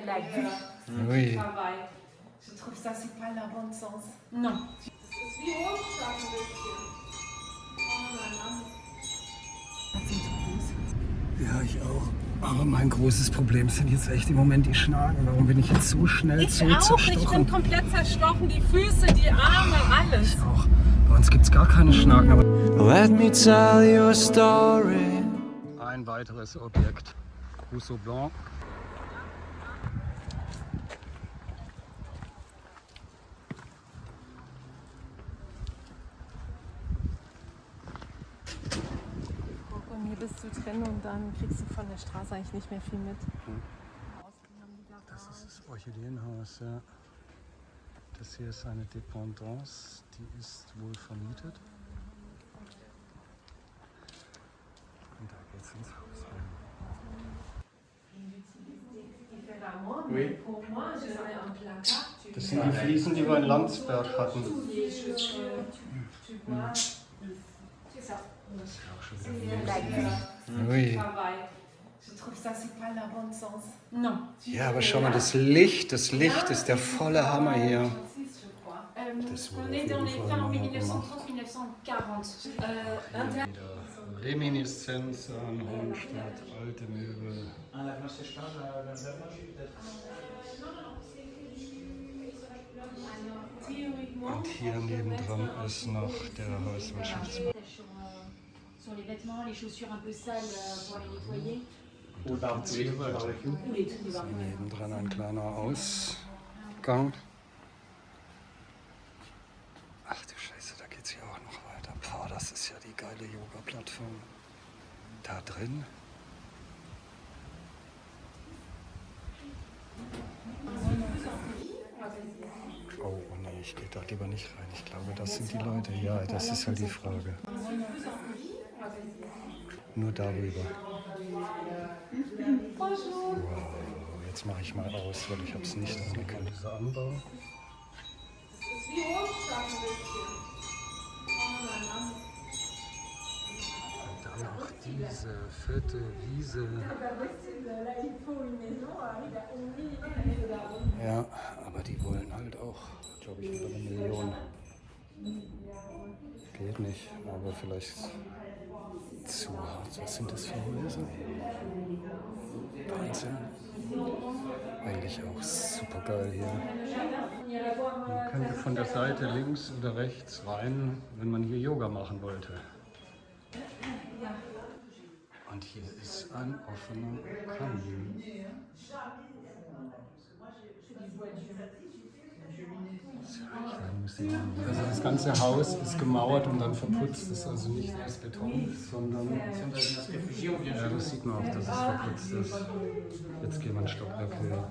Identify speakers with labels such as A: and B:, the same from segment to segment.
A: la vue.
B: Oui.
A: Travail. Je trouve ça, c'est pas le bon sens. Non.
B: Ja, ich auch. Aber mein großes Problem sind jetzt echt im Moment die Schnaken. Warum bin ich jetzt so schnell
A: Ich
B: so
A: auch,
B: zerstochen?
A: ich bin komplett zerstochen. Die Füße, die Arme, alles.
B: Ich auch. Bei uns gibt es gar keine Schnaken. Aber
C: Let me tell you a story.
B: ein weiteres Objekt. Rousseau Blanc.
A: Bei mir bist du drin und dann kriegst du von der Straße eigentlich nicht mehr viel mit.
B: Das ist das Orchideenhaus, ja. Das hier ist eine Dependance, die ist wohl vermietet. Und da geht's ins Haus rein. Das sind die Fliesen, die wir in Landsberg hatten. Das ist auch schon wieder. Ui.
A: Je trouve ça, c'est pas le bon sens. Non.
B: Ja, aber schau mal, das Licht ist der volle Hammer hier. Das
A: On
B: wurde
A: est
B: auf
A: dans
B: jeden
A: les
B: Fall
A: fins
B: mal gemacht.
A: 1930-1940.
B: Reminiszenz an Hohenstadt, alte Möbel. Und hier nebendran ist noch der Hauswirtschaftspark.
D: Sur les vêtements, les chaussures un peu sales pour les nettoyer.
B: Und da geht's hier weiter. So, nebendran ein kleiner Ausgang. Ach du Scheiße, da geht's hier auch noch weiter. Boah, das ist ja die geile Yoga-Plattform. Da drin. Oh nee, ich gehe da lieber nicht rein. Ich glaube, das sind die Leute. Ja, das ist halt die Frage. Nur darüber. Wow, jetzt mache ich mal aus, weil ich habe es nicht angekündigt. Dieser Anbau. Und dann noch diese fette Wiese. Ja, aber die wollen halt auch, glaube ich, über 1 Million. Geht nicht, aber vielleicht zu hart. Was sind das für Häuser? Wahnsinn. Eigentlich auch super geil hier. Man könnte von der Seite links oder rechts rein, wenn man hier Yoga machen wollte. Und hier ist ein offener Kamin. Also das ganze Haus ist gemauert und dann verputzt. Das ist also nicht aus Beton, sondern ja, das sieht man auch, dass es verputzt ist. Jetzt gehen wir ein Stockwerk höher.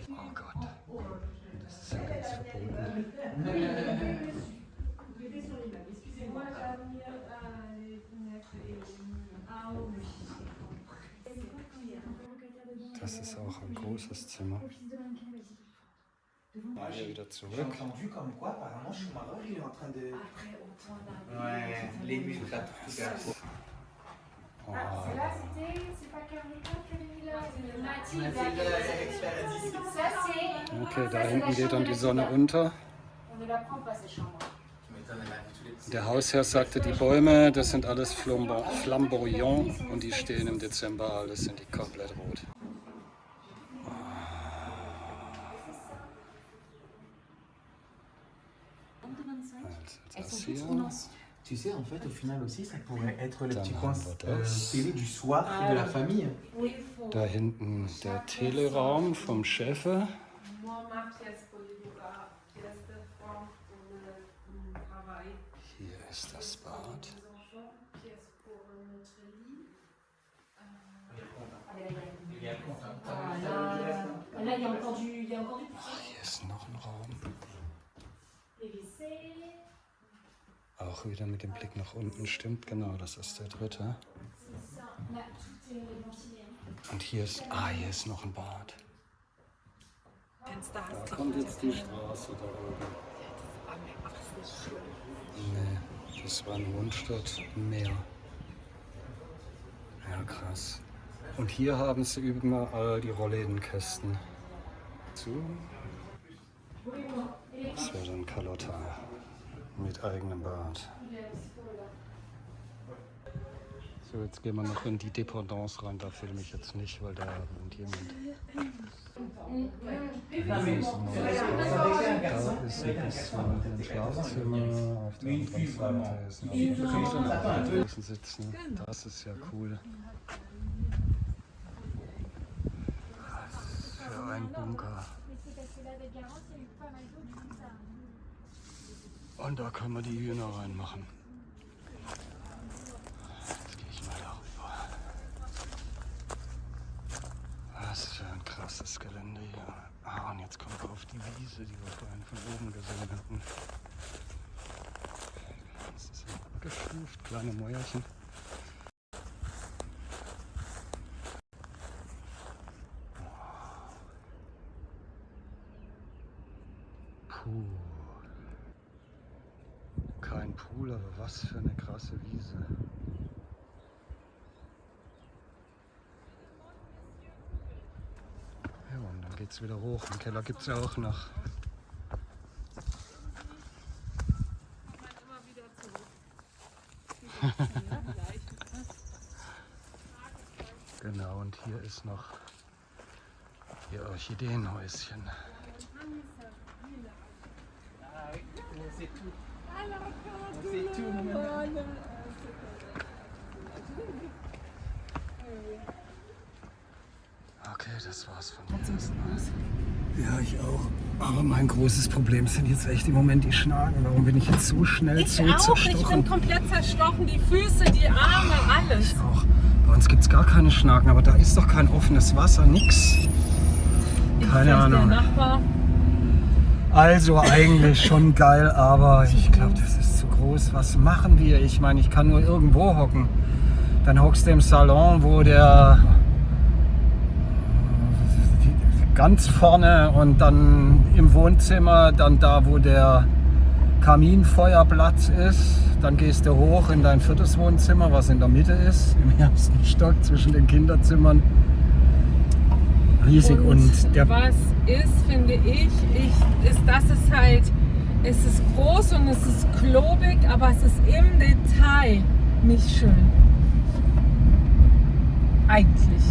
B: Oh Gott, das ist ja ganz verboten. Das ist auch ein großes Zimmer. Hier wieder zurück. Oh. Okay, da hinten geht dann die Sonne unter. Der Hausherr sagte, die Bäume, das sind alles Flamboyant und die stehen im Dezember, alles sind die komplett rot. Also das hier.
E: Tu sais, en fait, au final aussi, ça pourrait être le
B: Dann
E: petit
B: haben
E: coin
B: wir das.
E: télé du soir de la famille.
B: Da hinten der Teleraum vom Chef. Hier ist das Bad.
D: Là, il y a encore du
B: Hier ist noch ein Raum. Auch wieder mit dem Blick nach unten, stimmt, genau, das ist der dritte. Und hier ist noch ein Bad. Da kommt jetzt die Straße da oben. Nee, das war in Hohenstadt Meer. Ja krass. Und hier haben sie überall die Rolllädenkästen. So. Das wäre dann Carlotta mit eigenem Bad. So, jetzt gehen wir noch in die Dependance rein. Da filme ich jetzt nicht, weil da wohnt jemand. Hier ist ein neues Bad. Da ist ein bisschen ein Schlafzimmer. Auf der anderen Seite ist ein draußen sitzen. Das ist ja cool. Für einen Bunker. Und da kann man die Hühner reinmachen. Jetzt gehe ich mal darüber. Was für ein krasses Gelände hier. Ah, und jetzt kommen wir auf die Wiese, die wir vorhin von oben gesehen hatten. Das ist ja abgestuft, kleine Mäuerchen. Puh. Kein Pool, aber was für eine krasse Wiese. Ja, und dann geht's wieder hoch. Im Keller gibt's ja auch noch. Genau, und hier ist noch ihr Orchideenhäuschen. Okay, das war's von jetzt. Ja, ich auch. Aber mein großes Problem sind jetzt echt im Moment die Schnaken. Warum bin ich jetzt so schnell so zerstochen?
A: Ich bin komplett zerstochen. Die Füße, die Arme, alles.
B: Ich auch. Bei uns gibt es gar keine Schnaken, aber da ist doch kein offenes Wasser, nix. Keine Ahnung.
A: Der Nachbar.
B: Also eigentlich schon geil, aber ich glaube, das ist zu groß. Was machen wir? Ich meine, ich kann nur irgendwo hocken. Dann hockst du im Salon, wo der ganz vorne, und dann im Wohnzimmer, dann da, wo der Kaminfeuerplatz ist. Dann gehst du hoch in dein 4. Wohnzimmer, was in der Mitte ist, im 1. Stock zwischen den Kinderzimmern. Riesig. Und der
A: was ist, finde ich, ist, dass es halt, es ist groß und es ist klobig, aber es ist im Detail nicht schön. Eigentlich.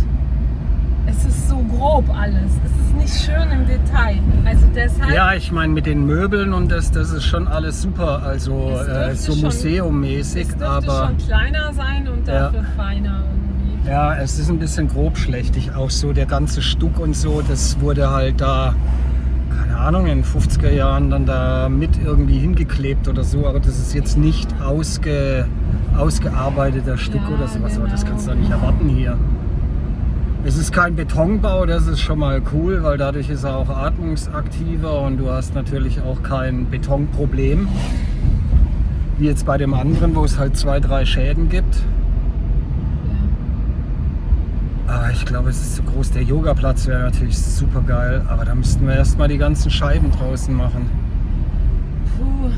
A: Es ist so grob alles. Es ist nicht schön im Detail. Also deshalb.
B: Ja, ich meine mit den Möbeln und das ist schon alles super. Also so museummäßig,
A: es dürfte
B: aber
A: schon kleiner sein und dafür feiner irgendwie.
B: Ja, es ist ein bisschen grobschlächtig. Auch so der ganze Stuck und so, das wurde halt da, keine Ahnung, in den 50er Jahren dann da mit irgendwie hingeklebt oder so. Aber das ist jetzt nicht ausgearbeiteter Stuck oder sowas.
A: Genau.
B: Aber das kannst du doch nicht erwarten hier. Es ist kein Betonbau, das ist schon mal cool, weil dadurch ist er auch atmungsaktiver und du hast natürlich auch kein Betonproblem. Wie jetzt bei dem anderen, wo es halt 2, 3 Schäden gibt. Aber ich glaube, es ist zu groß. Der Yogaplatz wäre natürlich super geil, aber da müssten wir erstmal die ganzen Scheiben draußen machen.
A: Puh,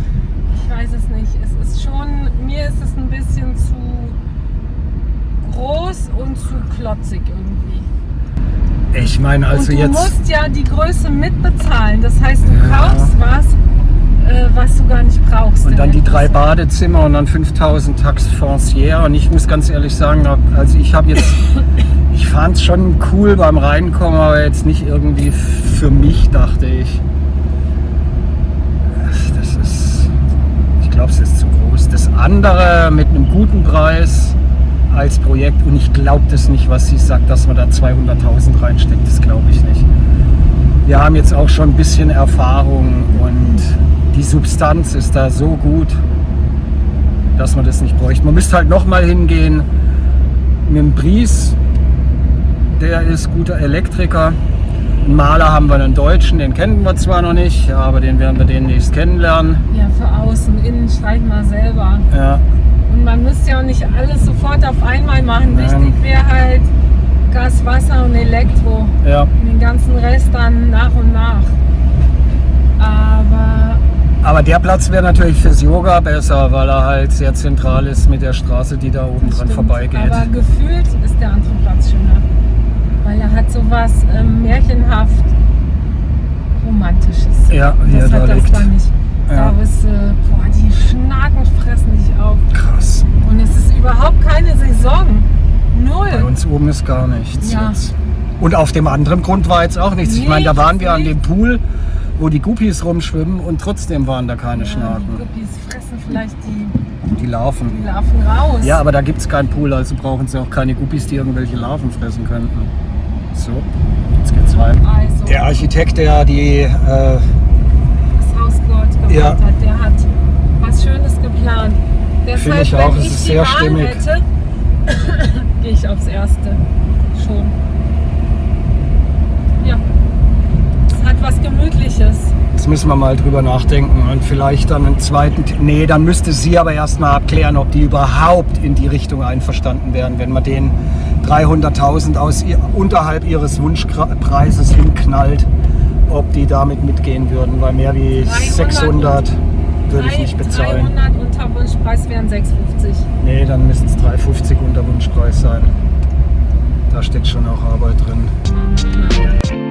A: ich weiß es nicht. Es ist schon, mir ist es ein bisschen zu groß und zu klotzig irgendwie.
B: Ich meine, also
A: und du
B: jetzt.
A: musst ja die Größe mitbezahlen. Das heißt, du kaufst was du gar nicht brauchst.
B: Und dann die 3 Badezimmer und dann 5000 Tax Foncière. Und ich muss ganz ehrlich sagen, also ich fand es schon cool beim Reinkommen, aber jetzt nicht irgendwie für mich, dachte ich. Ich glaube, es ist zu groß. Das andere mit einem guten Preis als Projekt, und ich glaube das nicht, was sie sagt, dass man da 200.000 reinsteckt, das glaube ich nicht. Wir haben jetzt auch schon ein bisschen Erfahrung und die Substanz ist da so gut, dass man das nicht bräuchte. Man müsste halt nochmal hingehen mit dem Bries, der ist guter Elektriker. Einen Maler haben wir, einen Deutschen, den kennen wir zwar noch nicht, aber den werden wir demnächst kennenlernen.
A: Ja, für außen, innen streichen wir selber.
B: Ja.
A: Und man müsste ja auch nicht alles sofort auf einmal machen. Wichtig wäre halt Gas, Wasser und Elektro.
B: Ja.
A: Und den ganzen Rest dann nach und nach.
B: Aber der Platz wäre natürlich fürs Yoga besser, weil er halt sehr zentral ist mit der Straße, die da oben dran vorbeigeht.
A: Aber gefühlt ist der was märchenhaft Romantisches.
B: Ja, wie er
A: das
B: da
A: hat das
B: liegt.
A: da nicht.
B: Ja.
A: Da bist du, boah, die Schnaken fressen dich auf.
B: Krass.
A: Und es ist überhaupt keine Saison.
B: Bei
A: Null.
B: uns oben ist gar nichts
A: Ja.
B: jetzt. Und auf dem anderen Grund war jetzt auch nichts. Ich meine, da waren wir an dem Pool, wo die Guppies rumschwimmen und trotzdem waren da keine
A: Ja,
B: Schnaken.
A: die Guppies fressen vielleicht die
B: Die Larven.
A: Larven raus.
B: Ja, aber da gibt es keinen Pool, also brauchen sie auch keine Guppies, die irgendwelche Larven fressen könnten. So, jetzt geht's heim.
A: Also,
B: Der Architekt, der die
A: das Haus dort gemacht
B: Ja.
A: hat, der hat was Schönes geplant. Deshalb,
B: ich auch,
A: wenn
B: es
A: ich
B: ist
A: die
B: sehr
A: Wahl
B: stimmig.
A: hätte, gehe ich aufs Erste. Schon. Ja. Es hat was Gemütliches.
B: Jetzt müssen wir mal drüber nachdenken und vielleicht dann einen zweiten. Nee, dann müsste sie aber erstmal abklären, ob die überhaupt in die Richtung einverstanden wären, wenn man den 300.000 unterhalb ihres Wunschpreises hinknallt, ob die damit mitgehen würden, weil mehr wie 600 würde ich nicht bezahlen.
A: 300 unter Wunschpreis wären 6,50.
B: Nee, dann müssen es 3,50 unter Wunschpreis sein. Da steckt schon auch Arbeit drin.